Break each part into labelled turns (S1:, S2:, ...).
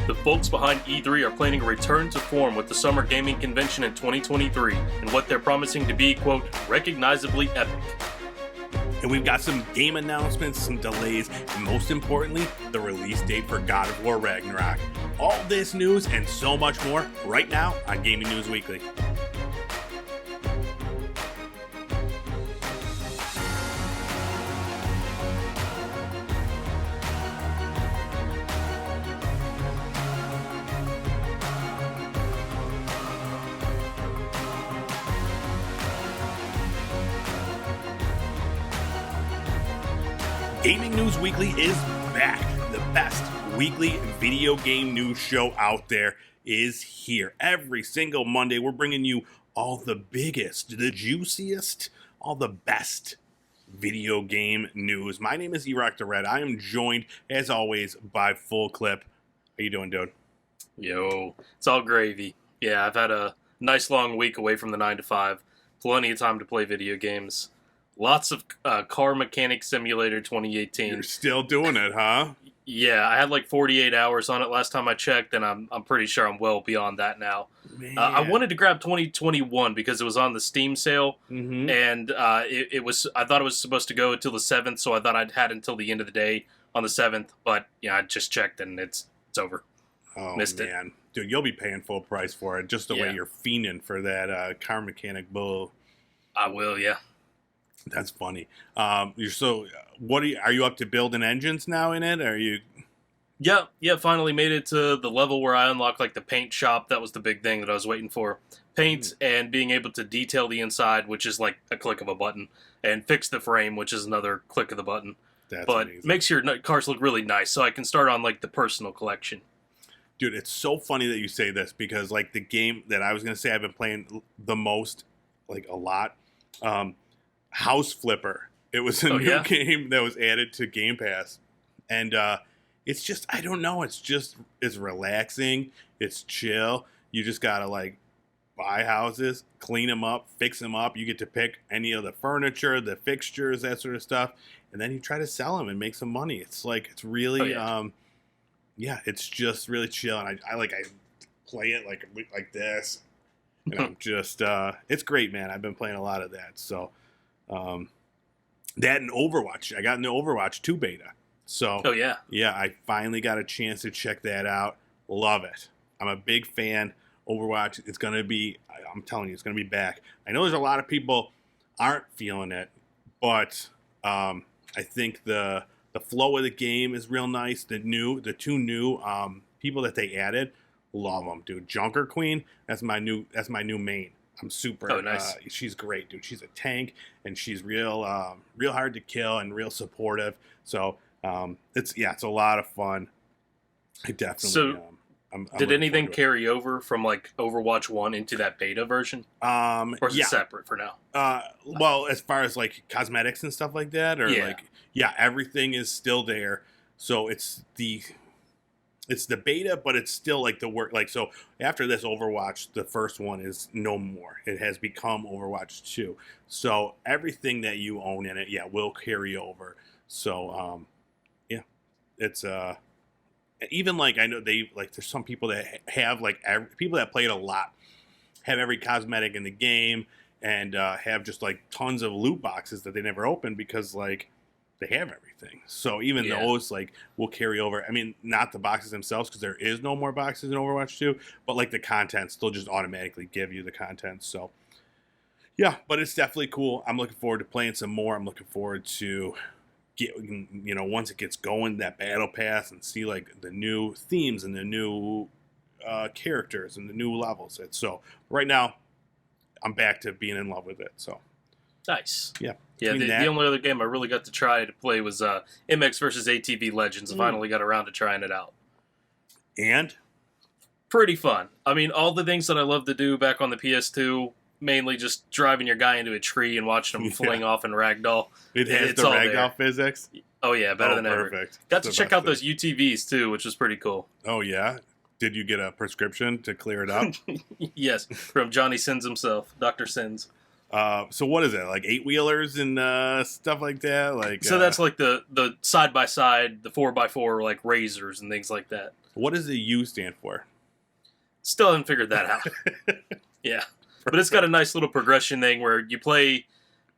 S1: The folks behind E3 are planning a return to form with the Summer Gaming Convention in 2023, and what they're promising to be, quote, recognizably epic.
S2: And we've got some game announcements, some delays, and most importantly, the release date for God of War Ragnarok. All this news and so much more right now on Gaming News Weekly. Gaming News Weekly is back. The best weekly video game news show out there is here. Every single Monday, we're bringing you all the biggest, the juiciest, all the best video game news. My name is E-Rock the Red. I am joined, as always, by Full Clip. How you doing, dude?
S1: Yo, it's all gravy. Yeah, I've had a nice long week away from the 9 to 5. Plenty of time to play video games. Lots of Car Mechanic Simulator 2018.
S2: You're still doing it, huh?
S1: Yeah, I had like 48 hours on it last time I checked, and I'm pretty sure I'm well beyond that now. I wanted to grab 2021 because it was on the Steam sale, and it was. I thought it was supposed to go until the 7th, so I thought I'd had until the end of the day on the 7th. But yeah, I just checked, and it's over.
S2: Oh,
S1: Missed
S2: man.
S1: it.
S2: Dude, you'll be paying full price for it, just the way you're fiending for that Car Mechanic bull.
S1: I will, yeah.
S2: That's funny. You're so. What are you up to building engines now in it? Are you?
S1: Yeah. Finally made it to the level where I unlocked like the paint shop. That was the big thing that I was waiting for. Paint and being able to detail the inside, which is like a click of a button, and fix the frame, which is another click of the button.
S2: That's
S1: but
S2: amazing.
S1: Makes your cars look really nice, so I can start on like the personal collection.
S2: Dude, it's so funny that you say this because like the game that I was gonna say I've been playing the most, like a lot. House Flipper. It was a new game that was added to Game Pass. And it's just, I don't know, it's relaxing, it's chill. You just gotta like buy houses, clean them up, fix them up. You get to pick any of the furniture, the fixtures, that sort of stuff. And then you try to sell them and make some money. It's like, it's really, it's just really chill. And I play it like this. And I'm just, it's great, man. I've been playing a lot of that. So, that and Overwatch. I got into Overwatch 2 beta. So, I finally got a chance to check that out. Love it. I'm a big fan. Overwatch, it's going to be, I'm telling you, it's going to be back. I know there's a lot of people aren't feeling it, but I think the flow of the game is real nice. The two new people that they added, love them, dude. Junker Queen, that's my new main. I'm super.
S1: Oh, nice.
S2: She's great, dude. She's a tank, and she's real hard to kill and real supportive. So it's a lot of fun. I definitely.
S1: So,
S2: I'm
S1: did anything carry over from like Overwatch 1 into that beta version? Or is it separate for now?
S2: Well, as far as like cosmetics and stuff like that, or everything is still there. So it's the beta, but it's still like the work. Like, so after this Overwatch, the first one is no more. It has become Overwatch 2. So everything that you own in it, will carry over. So, it's, even like, I know there's some people that have like, people that play it a lot have every cosmetic in the game and have just like tons of loot boxes that they never open because like, they have everything. So even those like will carry over. I mean, not the boxes themselves because there is no more boxes in Overwatch 2, but like the contents, they'll just automatically give you the content. So yeah, but it's definitely cool. I'm looking forward to playing some more. I'm looking forward to once it gets going, that battle pass and see like the new themes and the new characters and the new levels. So right now I'm back to being in love with it. So
S1: nice.
S2: Yeah.
S1: Yeah, the only other game I really got to try to play was MX versus ATV Legends. I finally got around to trying it out.
S2: And?
S1: Pretty fun. I mean, all the things that I loved to do back on the PS2, mainly just driving your guy into a tree and watching him fling off in ragdoll.
S2: It has the ragdoll physics?
S1: Oh, yeah, better than ever.
S2: Perfect.
S1: Got to check out those UTVs, too, which was pretty cool.
S2: Oh, yeah? Did you get a prescription to clear it up?
S1: Yes, from Johnny Sins himself, Dr. Sins.
S2: So what is that, like 8-wheelers and stuff like that? Like
S1: so that's like the side by side, the 4x4 like razors and things like that.
S2: What does the U stand for?
S1: Still haven't figured that out. Yeah. But it's got a nice little progression thing where you play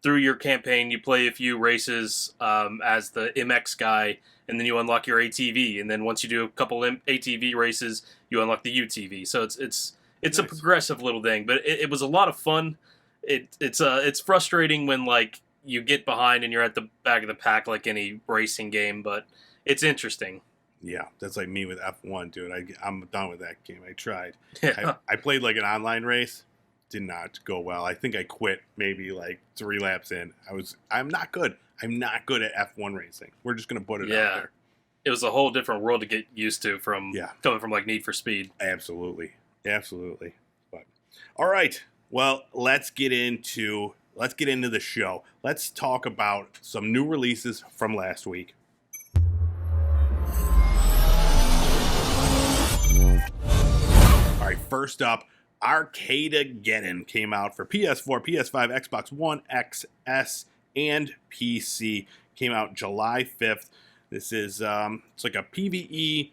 S1: through your campaign, you play a few races as the MX guy, and then you unlock your ATV. And then once you do a couple ATV races, you unlock the UTV. So it's nice. A progressive little thing, but it was a lot of fun. It's frustrating when like you get behind and you're at the back of the pack like any racing game, but it's interesting.
S2: Yeah, that's like me with F1, dude. I'm done with that game. I tried.
S1: Yeah.
S2: I played like an online race. Did not go well. I think I quit maybe like 3 laps in. I'm not good. I'm not good at F1 racing. We're just gonna put it out there.
S1: It was a whole different world to get used to from coming from like Need for Speed.
S2: Absolutely. But all right. Well, let's get into the show. Let's talk about some new releases from last week. All right, first up, Arcadegeddon came out for PS4, PS5, Xbox One, XS, and PC. Came out July 5th. This is it's like a PvE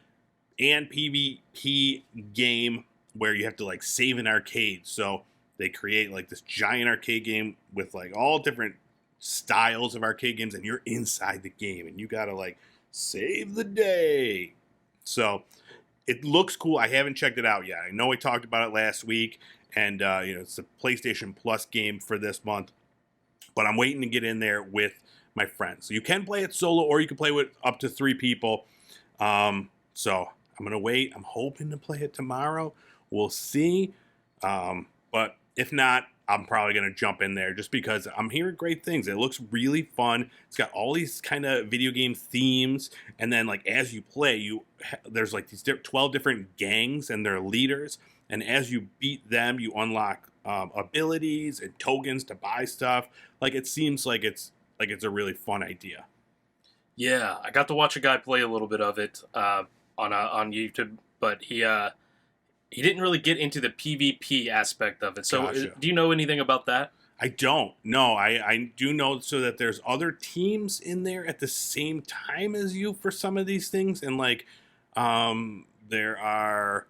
S2: and PvP game where you have to like save an arcade. So they create like this giant arcade game with like all different styles of arcade games, and you're inside the game and you gotta like save the day. So it looks cool. I haven't checked it out yet. I know we talked about it last week, and it's a PlayStation Plus game for this month, but I'm waiting to get in there with my friends. So you can play it solo, or you can play with up to 3 people. So I'm gonna wait. I'm hoping to play it tomorrow. We'll see. But if not, I'm probably going to jump in there just because I'm hearing great things. It looks really fun. It's got all these kind of video game themes. And then like as you play, there's like these 12 different gangs and their leaders. And as you beat them, you unlock abilities and tokens to buy stuff. Like it seems like it's a really fun idea.
S1: Yeah, I got to watch a guy play a little bit of it on YouTube, but he didn't really get into the PvP aspect of it. So
S2: Gotcha.
S1: Do you know anything about that?
S2: I don't. No, I do know so that there's other teams in there at the same time as you for some of these things. And like there are,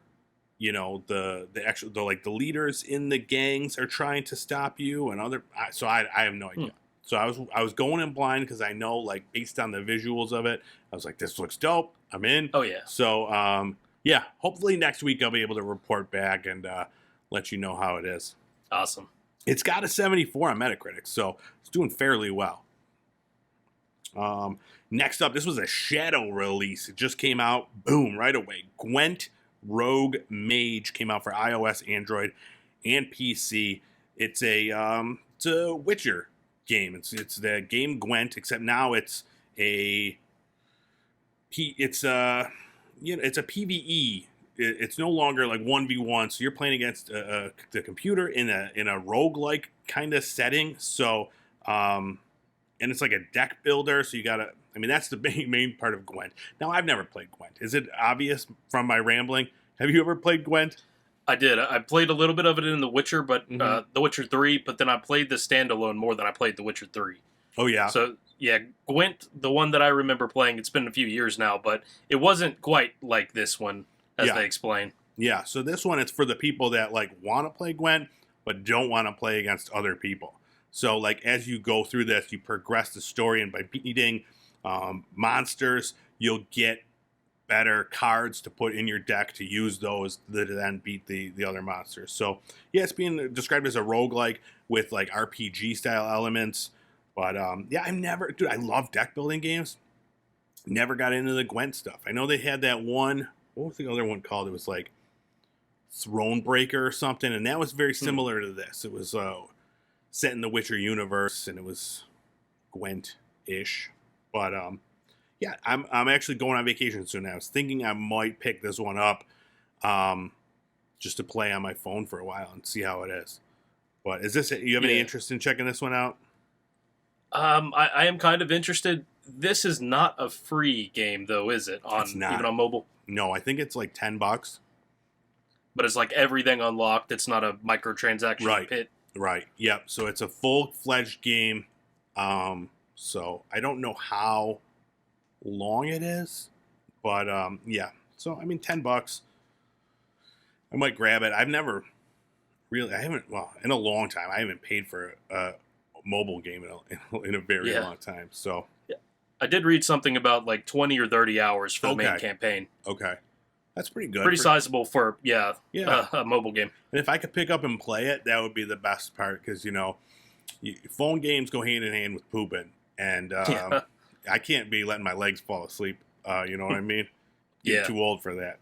S2: the leaders in the gangs are trying to stop you and so I have no idea. So I was going in blind because I know like based on the visuals of it, I was like, this looks dope. I'm in.
S1: Oh yeah.
S2: So yeah, hopefully next week I'll be able to report back and let you know how it is.
S1: Awesome.
S2: It's got a 74 on Metacritic, so it's doing fairly well. Next up, this was a Shadow release. It just came out, boom, right away. Gwent Rogue Mage came out for iOS, Android, and PC. It's a Witcher game. It's the game Gwent, except now it's a PvE. It's no longer like 1v1, so you're playing against the computer in a roguelike kind of setting. So, and it's like a deck builder. So you gotta. I mean, that's the main part of Gwent. Now, I've never played Gwent. Is it obvious from my rambling? Have you ever played Gwent?
S1: I did. I played a little bit of it in The Witcher, but The Witcher 3. But then I played the standalone more than I played The Witcher 3.
S2: Oh yeah.
S1: So yeah, Gwent, the one that I remember playing, it's been a few years now, but it wasn't quite like this one, as they explain.
S2: Yeah, so this one, it's for the people that like want to play Gwent, but don't want to play against other people. So like as you go through this, you progress the story, and by beating monsters, you'll get better cards to put in your deck to use those to then beat the other monsters. So yeah, it's being described as a roguelike with like RPG style elements. But yeah, I love deck building games. Never got into the Gwent stuff. I know they had that one, what was the other one called? It was like Thronebreaker or something, and that was very similar to this. It was set in the Witcher universe, and it was Gwent-ish. But yeah, I'm actually going on vacation soon. I was thinking I might pick this one up just to play on my phone for a while and see how it is. But you have any interest in checking this one out?
S1: I am kind of interested. This is not a free game, though, is it? Even on mobile?
S2: No, I think it's like $10.
S1: But it's like everything unlocked. It's not a microtransaction pit.
S2: Right. Yep. So it's a full-fledged game. So I don't know how long it is, but yeah. So I mean, $10. I might grab it. I've never really, in a long time, I haven't paid for a mobile game in a very long time. So
S1: I did read something about like 20 or 30 hours for the main campaign.
S2: Okay. That's pretty good.
S1: Pretty sizable for, a mobile game.
S2: And if I could pick up and play it, that would be the best part because, phone games go hand in hand with pooping. And I can't be letting my legs fall asleep. You know what I mean? You're too old for that.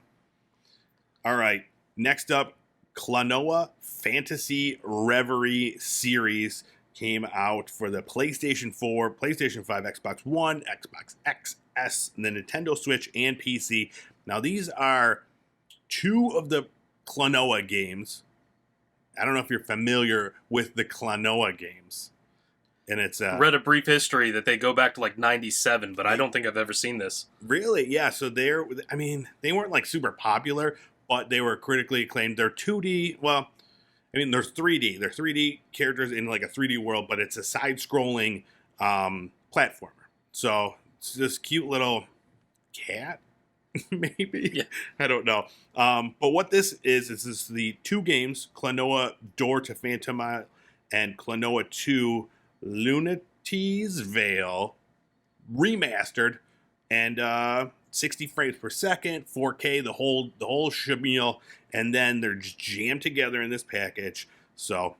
S2: All right. Next up, Klonoa Fantasy Reverie Series came out for the PlayStation 4, PlayStation 5, Xbox One, Xbox XS, the Nintendo Switch, and PC. Now, these are two of the Klonoa games. I don't know if you're familiar with the Klonoa games. And it's
S1: read a brief history that they go back to like 97, but I don't think I've ever seen this.
S2: Really? Yeah, so they weren't like super popular, but they were critically acclaimed. They're 2D, they're 3D. They're 3D characters in like a 3D world, but it's a side-scrolling platformer. So it's this cute little cat, maybe?
S1: Yeah.
S2: I don't know. But what this is the two games, Klonoa Door to Phantom and Klonoa 2 Lunity's Veil, remastered, and 60 frames per second, 4K, the whole shamil, and then they're just jammed together in this package. So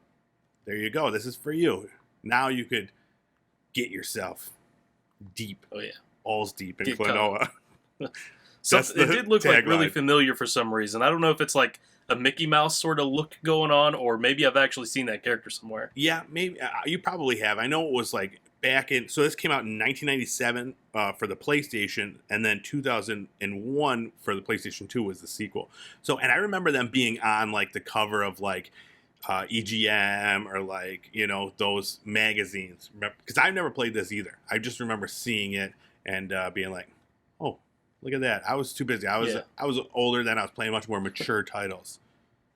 S2: there you go. This is for you. Now you could get yourself deep.
S1: Oh yeah,
S2: balls deep in Klonoa.
S1: So it did look like really familiar for some reason. I don't know if it's like a Mickey Mouse sort of look going on, or maybe I've actually seen that character somewhere.
S2: Yeah, maybe you probably have. I know it was like back in. So this came out in 1997 for the PlayStation, and then 2001 for the PlayStation 2 was the sequel. So, and I remember them being on like the cover of like EGM or like those magazines. Because I've never played this either. I just remember seeing it and being like, oh. Look at that. I was too busy. I was older then. I was playing much more mature titles.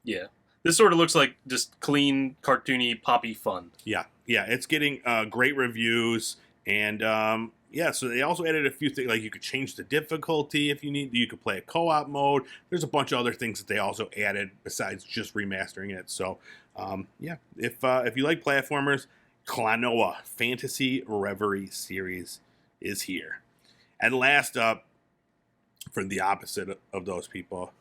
S1: Yeah. This sort of looks like just clean, cartoony, poppy fun.
S2: Yeah. Yeah. It's getting great reviews. And so they also added a few things. Like you could change the difficulty if you need. You could play a co-op mode. There's a bunch of other things that they also added besides just remastering it. So, if you like platformers, Klonoa Fantasy Reverie Series is here. And last up, for the opposite of those people,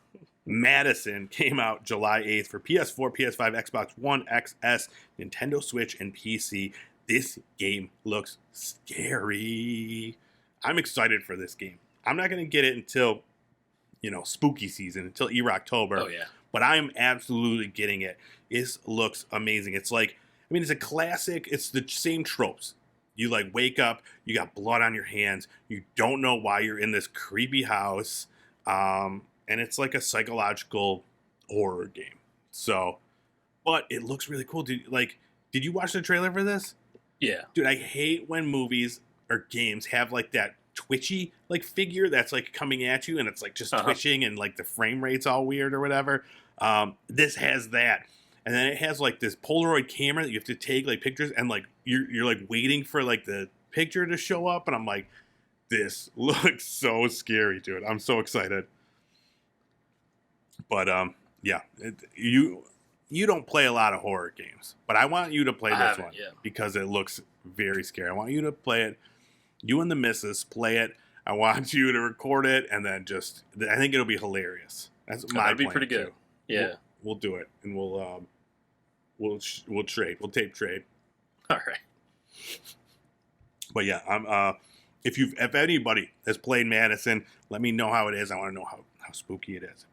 S2: Madison came out July 8th for PS4, PS5, Xbox One, XS, Nintendo Switch, and PC. This game looks scary. I'm excited for this game. I'm not going to get it until, spooky season, until October.
S1: Oh, yeah.
S2: But I'm absolutely getting it. This looks amazing. It's like, it's a classic. It's the same tropes. You like wake up, you got blood on your hands, you don't know why you're in this creepy house, and it's like a psychological horror game. So, but it looks really cool. Did you watch the trailer for this?
S1: Yeah.
S2: Dude, I hate when movies or games have like that twitchy like figure that's like coming at you and it's like just twitching and like the frame rate's all weird or whatever. This has that. And then it has like this Polaroid camera that you have to take like pictures and like you're like waiting for like the picture to show up. And I'm like, this looks so scary, dude. I'm so excited. But you don't play a lot of horror games, but I want you to play this one because it looks very scary. I want you to play it. You and the missus play it. I want you to record it and then I think it'll be hilarious. That's my plan.
S1: That'd be pretty good.
S2: Too.
S1: Yeah.
S2: We'll do it, and we'll trade. We'll tape trade.
S1: All right.
S2: But yeah, I'm. If anybody has played Madison, let me know how it is. I want to know how spooky it is.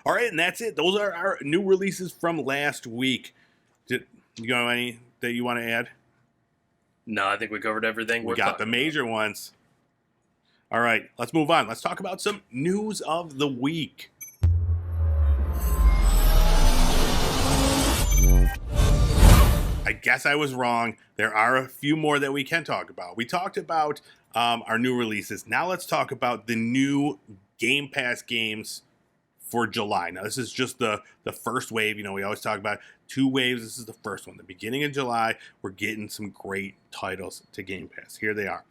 S2: All right, and that's it. Those are our new releases from last week. Did you got any that you want to add?
S1: No, I think we covered everything.
S2: We got the major ones. All right, let's move on. Let's talk about some news of the week. I guess I was wrong. There are a few more that we can talk about. We talked about our new releases. Now let's talk about the new Game Pass games for July. Now this is just the first wave. We always talk about 2 waves. This is the first one. The beginning of July, we're getting some great titles to Game Pass. Here they are.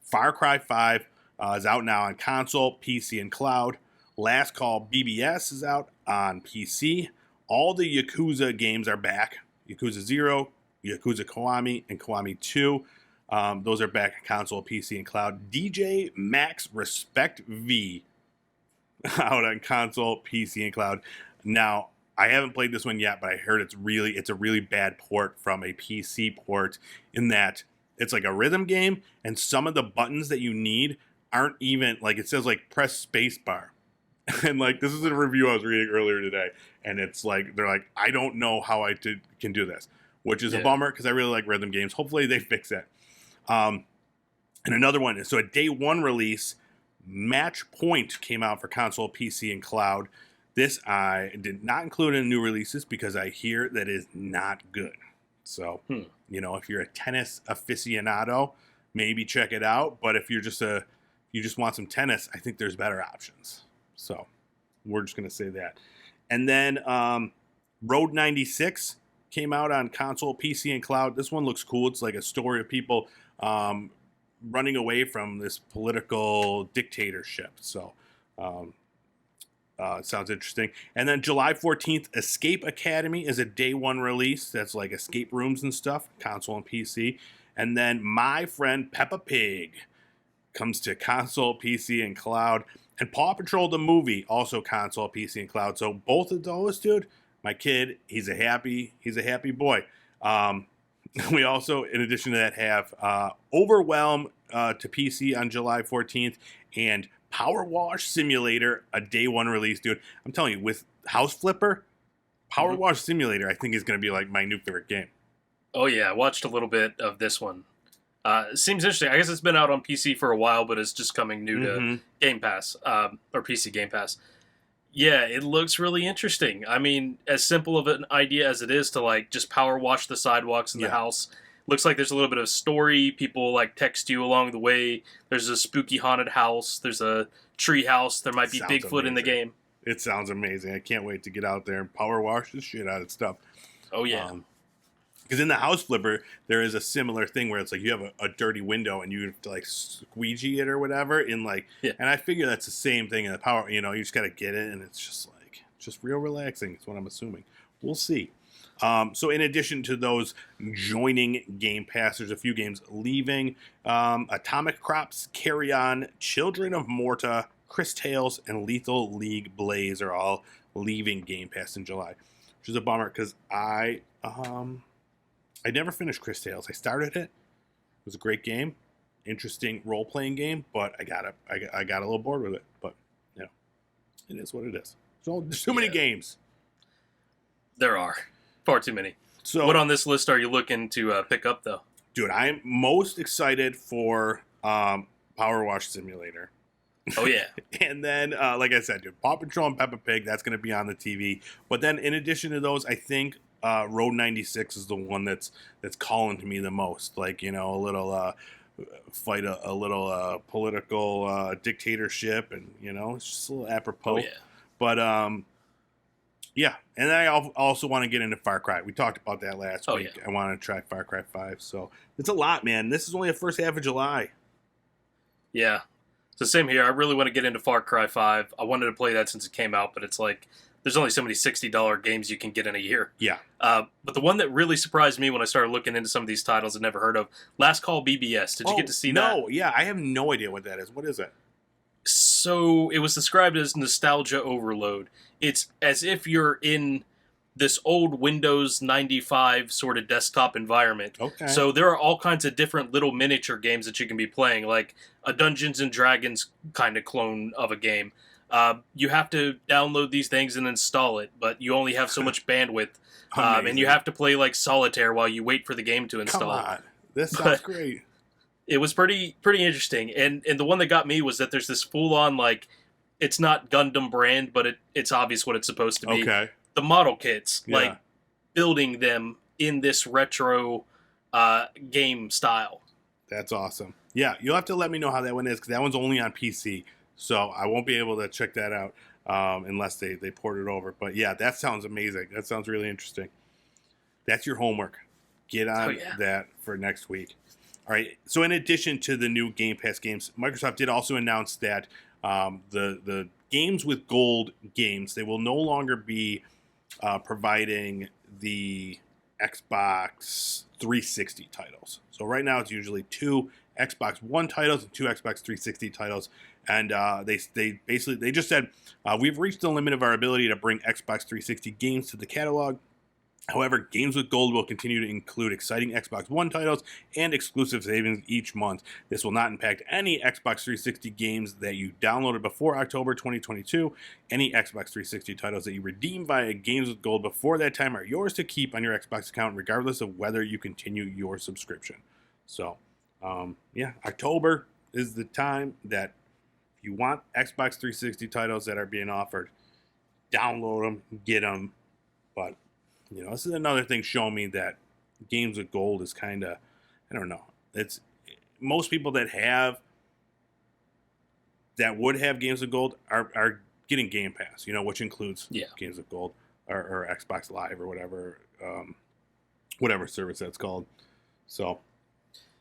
S2: Far Cry 5, is out now on console, PC, and cloud. Last Call BBS is out on PC. All the Yakuza games are back. Yakuza 0, Yakuza Kiwami, and Kiwami 2. Those are back on console, PC, and cloud. DJ Max Respect V out on console, PC, and cloud. Now, I haven't played this one yet, but I heard it's a really bad port from a PC port in that it's like a rhythm game, and some of the buttons that you need aren't even, like, it says, like, press spacebar. And, like, this is a review I was reading earlier today, and it's like, they're like, I don't know how I can do this, which is a bummer because I really like rhythm games. Hopefully they fix it. And another one, so a day one release, Match Point came out for console, PC, and cloud. This I did not include in new releases because I hear that is not good. So, you know, if you're a tennis aficionado, maybe check it out. But if you just want some tennis, I think there's better options. So we're just going to say that. And then Road 96 came out on console, PC, and cloud. This one looks cool. It's like a story of people running away from this political dictatorship. So it sounds interesting. And then July 14th, Escape Academy is a day one release. That's like escape rooms and stuff, console and PC. And then My Friend Peppa Pig comes to console, PC, and cloud. And Paw Patrol the movie, also console, PC, and cloud. So both of those, dude, my kid, he's a happy boy. We also, in addition to that, have Overwhelm to PC on July 14th and Power Wash Simulator, a day one release, dude. I'm telling you, with House Flipper, Power Wash Simulator, I think is going to be like my new favorite game.
S1: Oh yeah, I watched a little bit of this one. Seems interesting. I guess it's been out on PC for a while, but it's just coming new to Game Pass, or PC Game Pass. Yeah, it looks really interesting. I mean, as simple of an idea as it is to like just power wash the sidewalks in the house. Looks like there's a little bit of story. People like text you along the way. There's a spooky haunted house. There's a tree house. There might be Bigfoot in the game.
S2: It sounds amazing. I can't wait to get out there and power wash the shit out of stuff.
S1: Oh, yeah.
S2: Because in the House Flipper, there is a similar thing where it's like you have a dirty window and you have to like squeegee it or whatever. And I figure that's the same thing in the power. You know, you just got to get it, and it's just real relaxing. That's what I'm assuming. We'll see. So in addition to those joining Game Pass, there's a few games leaving. Atomic Crops, Carry On, Children of Morta, Chris Tales, and Lethal League Blaze are all leaving Game Pass in July, which is a bummer because I never finished Chris Tales. I started it. It was a great game, interesting role-playing game, but I got a little bored with it. But you know, it is what it is. So there's too many games.
S1: There are. Far too many. So, what on this list are you looking to pick up, though?
S2: Dude, I'm most excited for Power Wash Simulator.
S1: Oh, yeah.
S2: And then, like I said, dude, Paw Patrol and Peppa Pig, that's going to be on the TV. But then, in addition to those, I think Road 96 is the one that's calling to me the most. Like, you know, a little fight a little political dictatorship, and, you know, it's just a little apropos.
S1: Oh, yeah.
S2: But, yeah, and then I also want to get into Far Cry. We talked about that last week. Yeah. I want to try Far Cry 5. So it's a lot, man. This is only the first half of July.
S1: Yeah. So same here. I really want to get into Far Cry 5. I wanted to play that since it came out, but it's like there's only so many $60 games you can get in a year.
S2: Yeah.
S1: But the one that really surprised me when I started looking into some of these titles I'd never heard of, Last Call BBS. Did you get to see that?
S2: No, yeah. I have no idea what that is. What is it?
S1: So it was described as nostalgia overload. It's as if you're in this old Windows 95 sort of desktop environment.
S2: Okay.
S1: So there are all kinds of different little miniature games that you can be playing, like a Dungeons and Dragons kind of clone of a game. You have to download these things and install it, but you only have so much bandwidth. And you have to play like solitaire while you wait for the game to install.
S2: Come on. This sounds great.
S1: It was pretty interesting. And the one that got me was that there's this full-on, like, it's not Gundam brand, but it's obvious what it's supposed to be.
S2: Okay.
S1: The model kits, like, building them in this retro game style.
S2: That's awesome. Yeah, you'll have to let me know how that one is, because that one's only on PC. So I won't be able to check that out unless they port it over. But yeah, that sounds amazing. That sounds really interesting. That's your homework. Get on that for next week. All right. So in addition to the new Game Pass games, Microsoft did also announce that the games with gold games, they will no longer be providing the Xbox 360 titles. So right now it's usually 2 Xbox One titles and 2 Xbox 360 titles. And they basically just said, we've reached the limit of our ability to bring Xbox 360 games to the catalog. However, games with gold will continue to include exciting Xbox One titles and exclusive savings each month. This will not impact any Xbox 360 games that you downloaded before October 2022. Any Xbox 360 titles that you redeem via Games with Gold before that time are yours to keep on your Xbox account, regardless of whether you continue your subscription. So, October is the time that if you want Xbox 360 titles that are being offered, download them, get them. But this is another thing showing me that games with gold is kind of, I don't know. It's most people that would have games with gold are getting Game Pass, which includes games with gold or Xbox Live or whatever service that's called. So,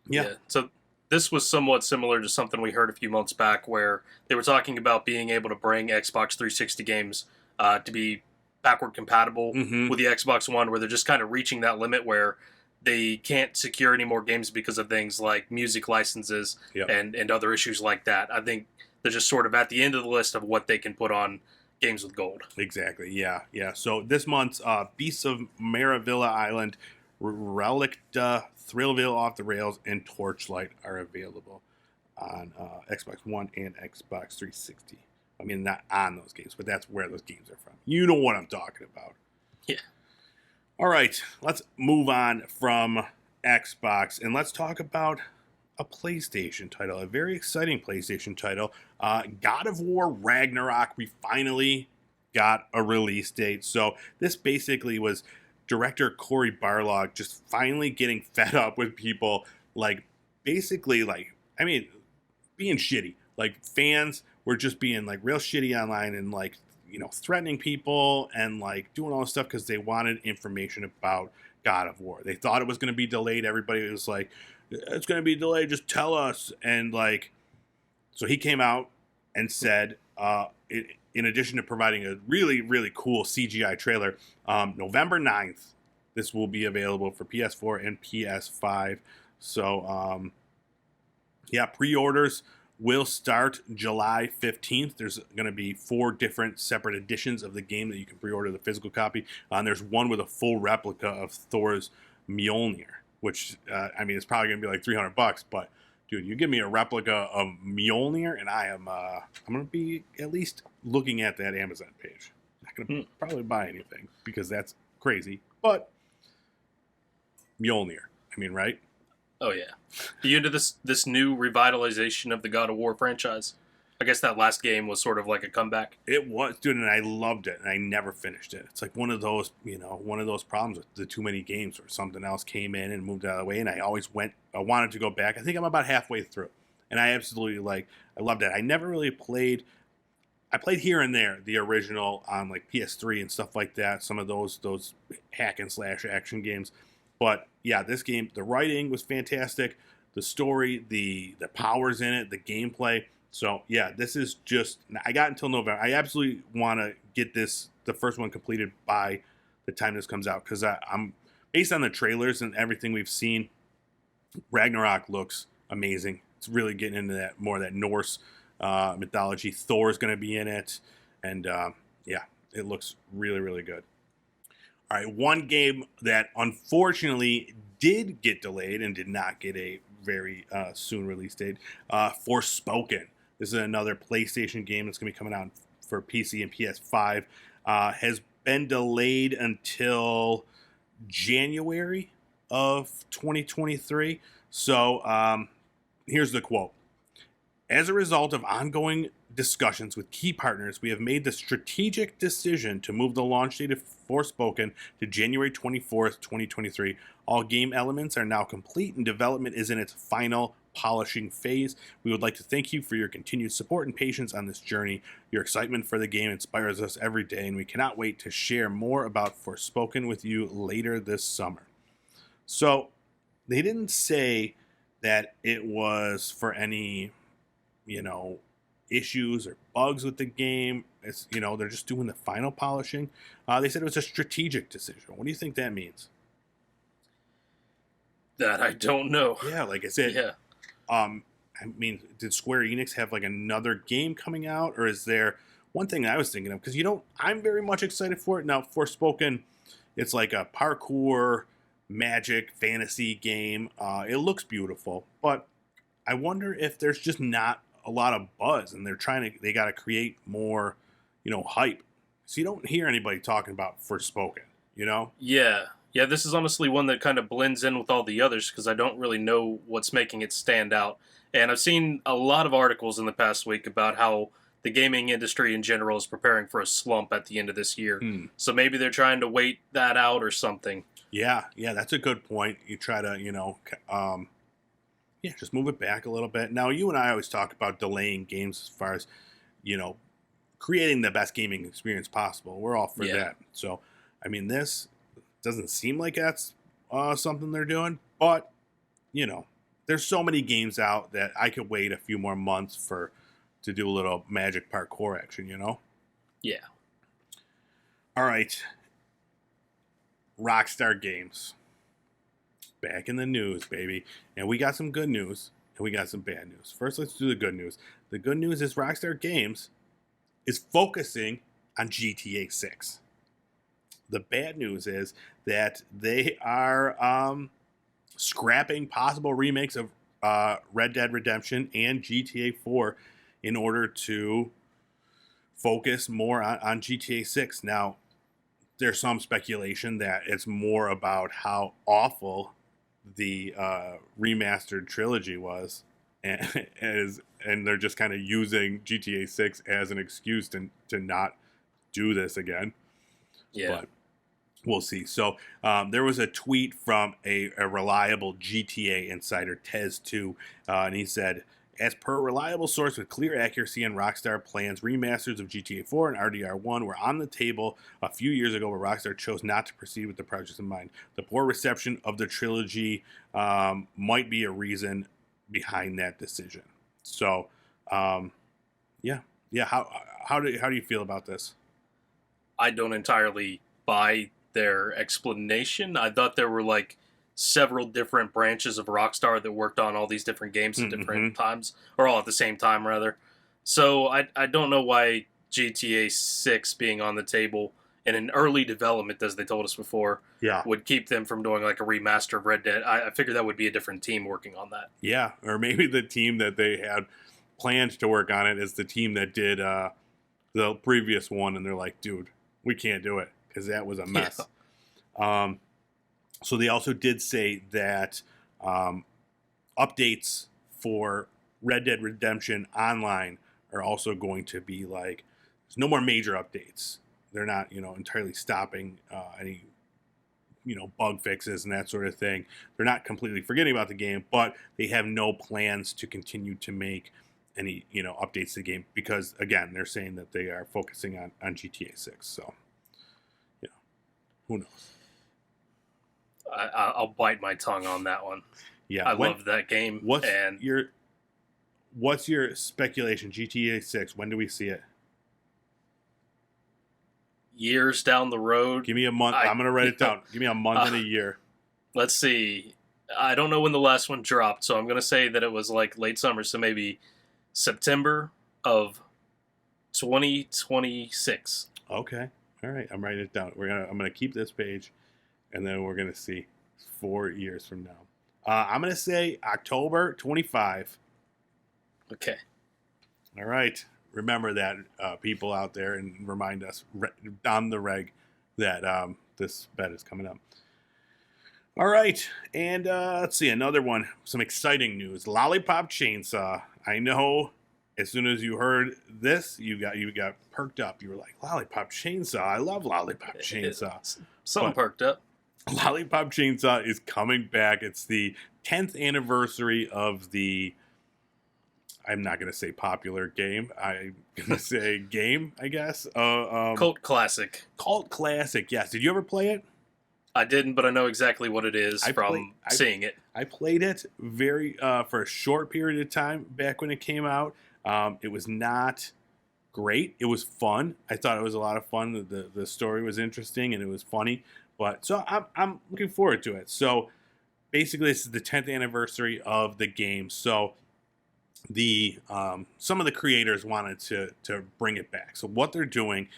S2: yeah.
S1: So this was somewhat similar to something we heard a few months back where they were talking about being able to bring Xbox 360 games to be backward compatible with the Xbox One, where they're just kind of reaching that limit where they can't secure any more games because of things like music licenses and other issues like that. I think they're just sort of at the end of the list of what they can put on games with gold.
S2: Exactly, yeah. So this month's Beasts of Maravilla Island, Relicta, Thrillville Off the Rails, and Torchlight are available on Xbox One and Xbox 360. I mean, not on those games, but that's where those games are from. You know what I'm talking about.
S1: Yeah.
S2: All right, let's move on from Xbox, and let's talk about a PlayStation title, a very exciting PlayStation title. God of War Ragnarok, we finally got a release date. So this basically was director Cory Barlog just finally getting fed up with people, being shitty. Fans were just being real shitty online and threatening people and doing all this stuff because they wanted information about God of War. They thought it was going to be delayed. Everybody was like, it's going to be delayed, just tell us. And so he came out and said, in addition to providing a really, really cool CGI trailer, November 9th, this will be available for PS4 and PS5. So, pre-orders will start July 15th. There's going to be 4 different separate editions of the game that you can pre-order the physical copy. And there's one with a full replica of Thor's Mjolnir, which, it's probably going to be $300, but dude, you give me a replica of Mjolnir and I'm going to be at least looking at that Amazon page. Not going to probably buy anything because that's crazy, but Mjolnir, right?
S1: Oh, yeah. Are you into this new revitalization of the God of War franchise? I guess that last game was sort of like a comeback.
S2: It was, dude, and I loved it, and I never finished it. It's one of those problems with the too many games where something else came in and moved out of the way, and I wanted to go back. I think I'm about halfway through, and I absolutely, I loved it. I never really played. I played here and there the original on, PS3 and stuff like that, some of those hack and slash action games. But yeah, this game, the writing was fantastic, the story, the powers in it, the gameplay. So yeah, this is just, I got until November. I absolutely want to get the first one completed by the time this comes out, because I'm based on the trailers and everything we've seen. Ragnarok looks amazing. It's really getting into that more of that Norse mythology. Thor is going to be in it, and it looks really, really good. All right, one game that unfortunately did get delayed and did not get a very soon release date, Forspoken. This is another PlayStation game that's going to be coming out for PC and PS5. Has been delayed until January of 2023. So here's the quote. As a result of ongoing discussions with key partners, we have made the strategic decision to move the launch date of Forspoken to January 24th, 2023. All game elements are now complete and development is in its final polishing phase. We would like to thank you for your continued support and patience on this journey. Your excitement for the game inspires us every day, and we cannot wait to share more about Forspoken with you later this summer. So they didn't say that it was for any, you know, issues or bugs with the game. It's, you know, they're just doing the final polishing. They said it was a strategic decision. What do you think that means?
S1: That I don't know.
S2: Yeah, like I said,
S1: Yeah.
S2: I mean, did Square Enix have like another game coming out, or is there one thing I was thinking of? Because, you know, I'm very much excited for it. Now, Forspoken, it's like a parkour, magic, fantasy game. It looks beautiful, but I wonder if there's just not a lot of buzz, and they got to create more, you know, hype. So you don't hear anybody talking about Forspoken, you know?
S1: Yeah. Yeah, this is honestly one that kind of blends in with all the others because I don't really know what's making it stand out. And I've seen a lot of articles in the past week about how the gaming industry in general is preparing for a slump at the end of this year. So maybe they're trying to wait that out or something.
S2: Yeah, that's a good point. You try to, you know, just move it back a little bit. Now, you and I always talk about delaying games as far as, you know, creating the best gaming experience possible. We're all for that. So, I mean, this doesn't seem like that's something they're doing, but, you know, there's so many games out that I could wait a few more months to do a little magic parkour action, you know?
S1: Yeah.
S2: All right. Rockstar Games. Back in the news, baby. And we got some good news, and we got some bad news. First, let's do the good news. The good news is Rockstar Games is focusing on GTA 6. The bad news is that they are scrapping possible remakes of Red Dead Redemption and GTA 4 in order to focus more on GTA 6. Now, there's some speculation that it's more about how awful the remastered trilogy was, and they're just kind of using GTA 6 as an excuse to not do this again.
S1: Yeah.
S2: But we'll see. So there was a tweet from a reliable GTA insider, Tez2, and he said, as per a reliable source with clear accuracy and Rockstar plans, remasters of GTA 4 and RDR1 were on the table a few years ago, but Rockstar chose not to proceed with the projects in mind. The poor reception of the trilogy might be a reason behind that decision. So, yeah. How do you feel about this?
S1: I don't entirely buy their explanation. I thought there were like several different branches of Rockstar that worked on all these different games at different times, or all at the same time rather. So I don't know why GTA 6 being on the table in an early development, as they told us before, would keep them from doing like a remaster of Red Dead. I figured that would be a different team working on that.
S2: Yeah, or maybe the team that they had planned to work on it is the team that did the previous one, and they're like, dude, we can't do it because that was a mess. Yeah. So they also did say that updates for Red Dead Redemption Online are also going to be like, there's no more major updates. They're not, you know, entirely stopping any, you know, bug fixes and that sort of thing. They're not completely forgetting about the game, but they have no plans to continue to make any, you know, updates to the game because, again, they're saying that they are focusing on GTA 6. So, you know, who knows?
S1: I'll bite my tongue on that one.
S2: Yeah,
S1: I love that game.
S2: What's your speculation? GTA 6. When do we see it?
S1: Years down the road.
S2: Give me a month. I'm gonna write it down. Give me a month and a year.
S1: Let's see. I don't know when the last one dropped, so I'm gonna say that it was like late summer, so maybe September of 2026.
S2: Okay. All right. I'm writing it down. I'm gonna keep this page. And then we're going to see 4 years from now. I'm going to say October 25.
S1: Okay.
S2: All right. Remember that, people out there, and remind us on the reg that this bet is coming up. All right. And let's see. Another one. Some exciting news. Lollipop Chainsaw. I know as soon as you heard this, you got perked up. You were like, Lollipop Chainsaw. I love Lollipop Chainsaw.
S1: Something perked up.
S2: Lollipop Chainsaw is coming back. It's the 10th anniversary of the, I'm not going to say popular game. I'm going to say game, I guess.
S1: Cult classic.
S2: Cult classic, yes. Did you ever play it?
S1: I didn't, but I know exactly what it is seeing it.
S2: I played it for a short period of time back when it came out. It was not great. It was fun. I thought it was a lot of fun. The story was interesting and it was funny. But so I'm looking forward to it. So basically, this is the 10th anniversary of the game. So the some of the creators wanted to bring it back. So what they're doing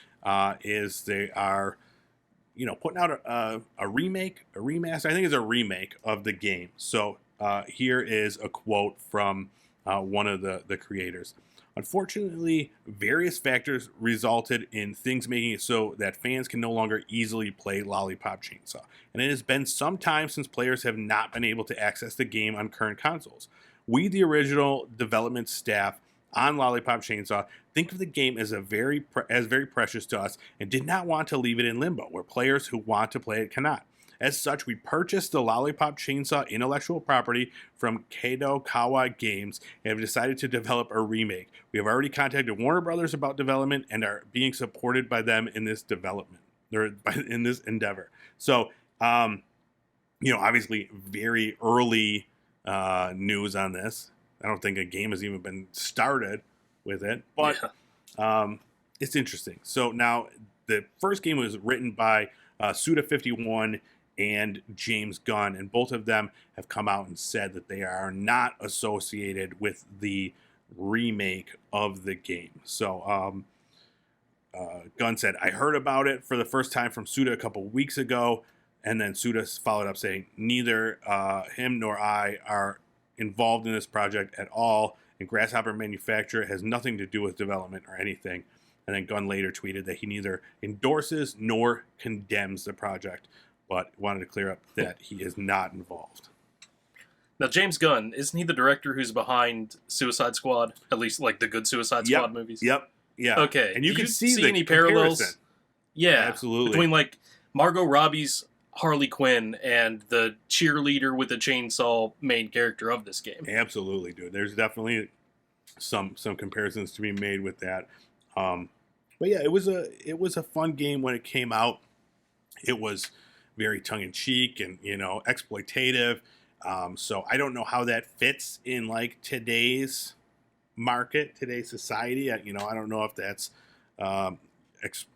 S2: is they are putting out a remake, a remaster. I think it's a remake of the game. So here is a quote from one of the creators. Unfortunately, various factors resulted in things making it so that fans can no longer easily play Lollipop Chainsaw, and it has been some time since players have not been able to access the game on current consoles. We, the original development staff on Lollipop Chainsaw, think of the game as very precious to us and did not want to leave it in limbo, where players who want to play it cannot. As such, we purchased the Lollipop Chainsaw intellectual property from Kadokawa Games and have decided to develop a remake. We have already contacted Warner Brothers about development and are being supported by them in this development, or in this endeavor. So, obviously, very early news on this. I don't think a game has even been started with it, but it's interesting. So now, the first game was written by Suda51 and James Gunn, and both of them have come out and said that they are not associated with the remake of the game. So Gunn said, I heard about it for the first time from Suda a couple weeks ago, and then Suda followed up saying, neither him nor I are involved in this project at all, and Grasshopper Manufacturer has nothing to do with development or anything. And then Gunn later tweeted that he neither endorses nor condemns the project, but wanted to clear up that he is not involved.
S1: Now, James Gunn, isn't he the director who's behind Suicide Squad? At least, like, the good Suicide Squad movies?
S2: Yep. Yeah.
S1: Okay.
S2: And you can see
S1: any parallels? Yeah.
S2: Absolutely.
S1: Between, like, Margot Robbie's Harley Quinn and the cheerleader with the chainsaw main character of this game.
S2: Absolutely, dude. There's definitely some comparisons to be made with that. But yeah, it was a fun game when it came out. It was very tongue-in-cheek and exploitative. So I don't know how that fits in like today's market, today's society. I don't know if that's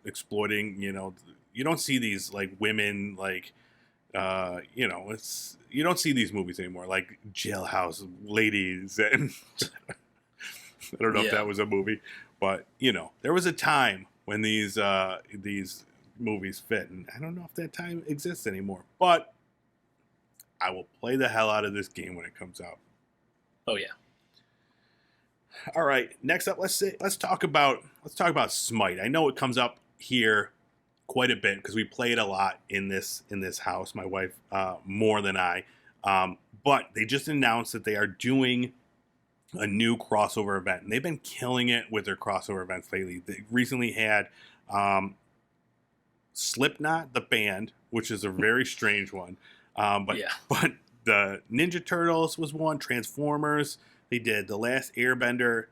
S2: exploiting. You don't see these like women like you don't see these movies anymore, like Jailhouse Ladies, and I don't know if that was a movie, but there was a time when these movies fit, and I don't know if that time exists anymore. But I will play the hell out of this game when it comes out.
S1: Oh yeah.
S2: All right, next up, let's talk about Smite. I know it comes up here quite a bit because we play it a lot in this house. My wife more than I. But they just announced that they are doing a new crossover event, and they've been killing it with their crossover events lately. They recently had Slipknot, the band, which is a very strange one. But the Ninja Turtles was one, Transformers. They did The Last Airbender,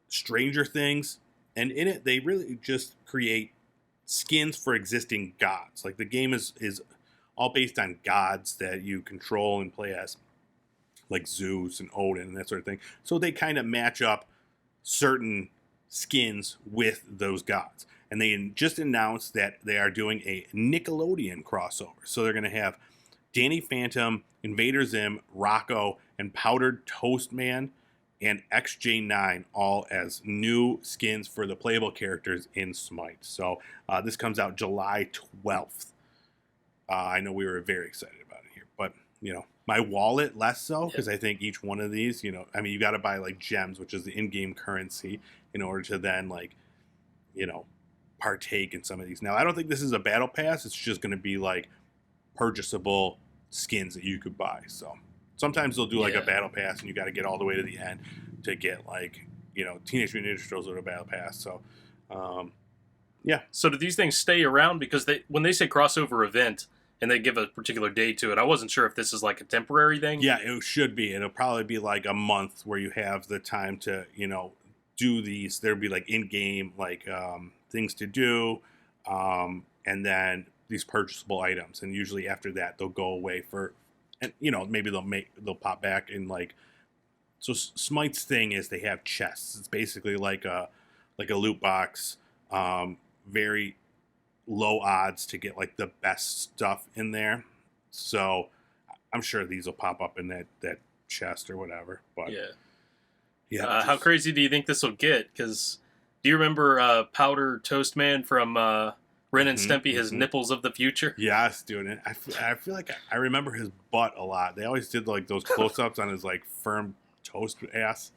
S2: Stranger Things, and in it they really just create skins for existing gods. Like the game is all based on gods that you control and play as, like Zeus and Odin and that sort of thing. So they kind of match up certain skins with those gods. And they just announced that they are doing a Nickelodeon crossover. So they're going to have Danny Phantom, Invader Zim, Rocco, and Powdered Toast Man, and XJ9 all as new skins for the playable characters in Smite. So this comes out July 12th. I know we were very excited about it here, but my wallet less so, because I think each one of these, you got to buy like gems, which is the in-game currency, in order to then partake in some of these. Now, I don't think this is a battle pass. It's just going to be like purchasable skins that you could buy. So sometimes they'll do like a battle pass and you got to get all the way to the end to get like, Teenage Mutant Ninja Turtles with a battle pass. So,
S1: So do these things stay around? Because when they say crossover event and they give a particular day to it, I wasn't sure if this is like a temporary thing.
S2: Yeah, it should be. It'll probably be like a month where you have the time to, do these. There'll be like in-game, like things to do. And then these purchasable items. And usually after that, they'll go away for and maybe they'll pop back in like. So Smite's thing is they have chests. It's basically like a loot box, very low odds to get like the best stuff in there. So I'm sure these will pop up in that chest or whatever. But yeah.
S1: How crazy do you think this will get? Because do you remember Powder Toast Man from Ren and Stimpy, his nipples of the future?
S2: Yes, dude. I feel like I remember his butt a lot. They always did like those close-ups on his like firm toast ass.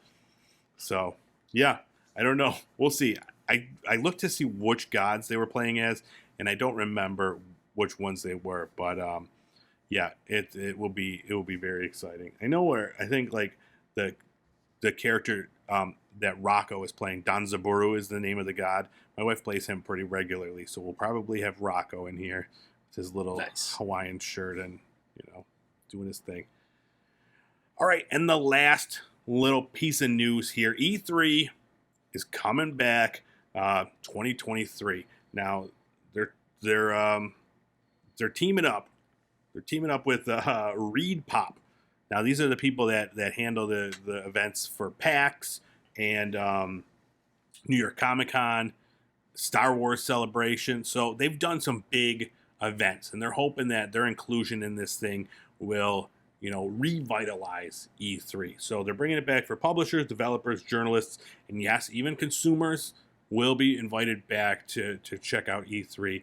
S2: So yeah, I don't know. We'll see. I looked to see which gods they were playing as, and I don't remember which ones they were. But yeah, it will be very exciting. I think like the character that Rocco is playing, Danzaburu is the name of the god. My wife plays him pretty regularly, so we'll probably have Rocco in here with his little Hawaiian shirt and doing his thing. All right, and the last little piece of news here: E3 is coming back, 2023. Now they're teaming up. They're teaming up with Reed Pop. Now these are the people that handle the events for PAX and New York Comic Con, Star Wars Celebration. So they've done some big events, and they're hoping that their inclusion in this thing will revitalize E3. So they're bringing it back for publishers, developers, journalists, and yes, even consumers will be invited back to check out E3.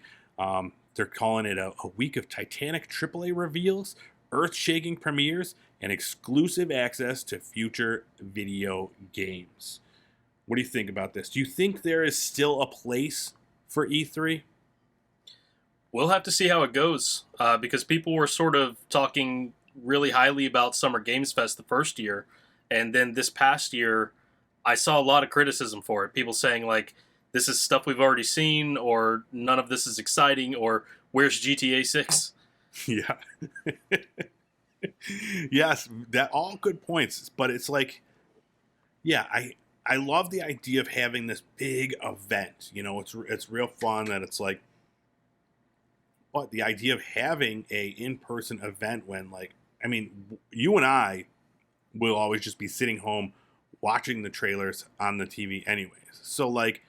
S2: They're calling it a week of titanic AAA reveals, earth-shaking premieres, and exclusive access to future video games. What do you think about this? Do you think there is still a place for E3?
S1: We'll have to see how it goes, because people were sort of talking really highly about Summer Games Fest the first year, and then this past year, I saw a lot of criticism for it. People saying, like, this is stuff we've already seen, or none of this is exciting, or where's GTA 6?
S2: Yeah. Yes, that all good points, but it's like, yeah, I love the idea of having this big event. It's real fun that it's like, but the idea of having a in-person event when, like, I mean, you and I will always just be sitting home watching the trailers on the TV anyways. So, like,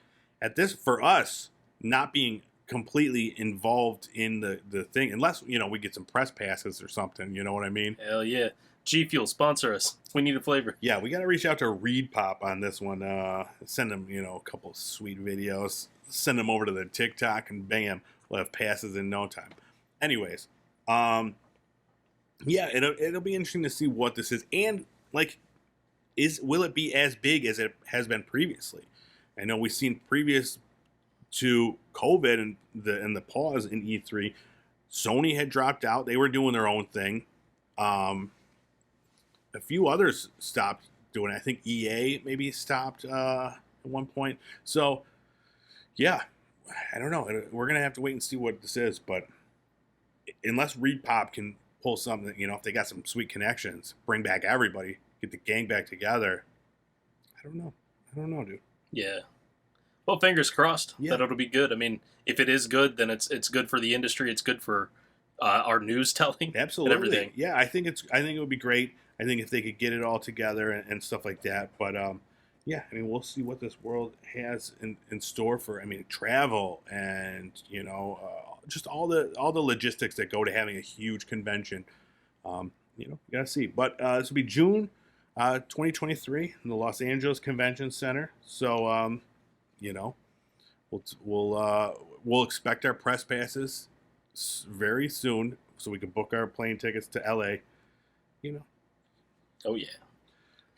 S2: for us, not being completely involved in the thing, unless, we get some press passes or something, you know what I mean?
S1: Hell yeah. G Fuel, sponsor us. We need a flavor.
S2: Yeah, we got to reach out to Reed Pop on this one. Send them, a couple of sweet videos. Send them over to the TikTok, and bam, we'll have passes in no time. Anyways, yeah, it'll be interesting to see what this is, and like, will it be as big as it has been previously? I know we've seen previous to COVID and the pause in E3, Sony had dropped out. They were doing their own thing. A few others stopped doing it. I think EA maybe stopped at one point. So, yeah, I don't know. We're going to have to wait and see what this is. But unless Reed Pop can pull something, if they got some sweet connections, bring back everybody, get the gang back together, I don't know, dude.
S1: Yeah. Well, fingers crossed that it'll be good. I mean, if it is good, then it's good for the industry. It's good for our news telling.
S2: Absolutely.
S1: And everything.
S2: Yeah, I think it would be great. I think if they could get it all together and stuff like that. But yeah, I mean, we'll see what this world has in store for. I mean, travel and just all the logistics that go to having a huge convention. You gotta see. But this will be June 2023 in the Los Angeles Convention Center. So we'll expect our press passes very soon, so we can book our plane tickets to LA.
S1: Oh yeah.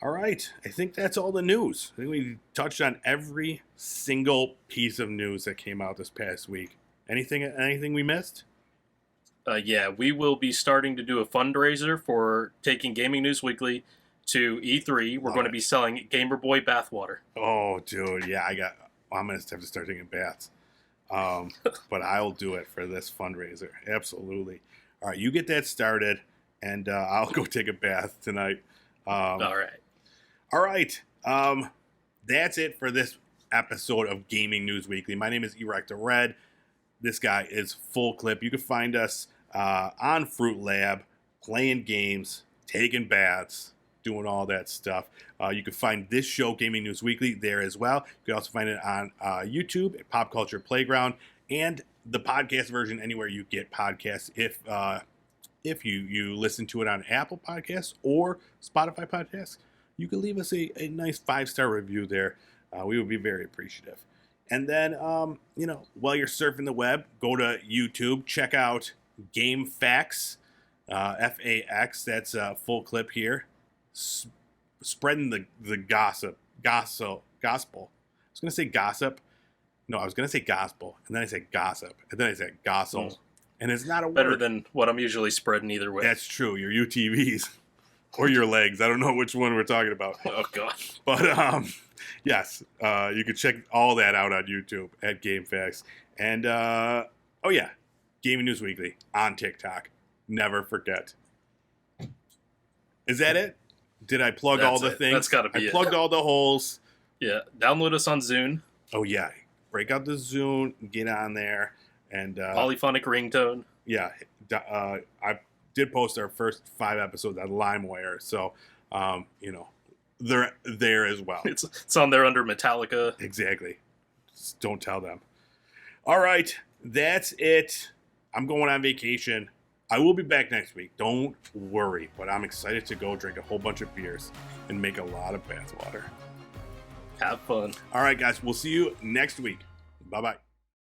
S2: All right, I think that's all the news. I think we touched on every single piece of news that came out this past week. Anything we missed?
S1: Yeah, we will be starting to do a fundraiser for taking Gaming News Weekly to E3. We're going to be selling Gamer Boy bathwater.
S2: Oh, dude, yeah, I'm going to have to start taking baths. But I'll do it for this fundraiser. Absolutely. All right, you get that started, and I'll go take a bath tonight.
S1: All
S2: right. That's it for this episode of Gaming News Weekly. My name is Erect the Red. This guy is Full Clip. You can find us on Fruit Lab, playing games, taking baths, doing all that stuff. You can find this show, Gaming News Weekly, there as well. You can also find it on YouTube at Pop Culture Playground, and the podcast version anywhere you get podcasts. If you listen to it on Apple Podcasts or Spotify Podcasts, you can leave us a nice 5-star review there. We would be very appreciative. And then, while you're surfing the web, go to YouTube, check out Game Facts, FAX. That's a full clip here. Spreading the gospel. I was going to say gossip. No, I was going to say gospel. And then I said gossip. And then I said gossel. And it's not a
S1: better
S2: word.
S1: Than what I'm usually spreading either way.
S2: That's true. Your UTVs or your legs. I don't know which one we're talking about.
S1: Oh, God.
S2: But, yes, you can check all that out on YouTube at GameFAQs. And, Gaming News Weekly on TikTok. Never forget. Is that it? Did I plug all the things?
S1: That's got to be it.
S2: I plugged all the holes.
S1: Yeah. Download us on Zune.
S2: Oh, yeah. Break out the Zune. Get on there. And
S1: polyphonic ringtone.
S2: Yeah. I did post our first 5 episodes on LimeWire. So, they're there as well.
S1: It's on there under Metallica.
S2: Exactly. Just don't tell them. All right. That's it. I'm going on vacation. I will be back next week. Don't worry. But I'm excited to go drink a whole bunch of beers and make a lot of bathwater.
S1: Have fun.
S2: All right, guys. We'll see you next week. Bye-bye.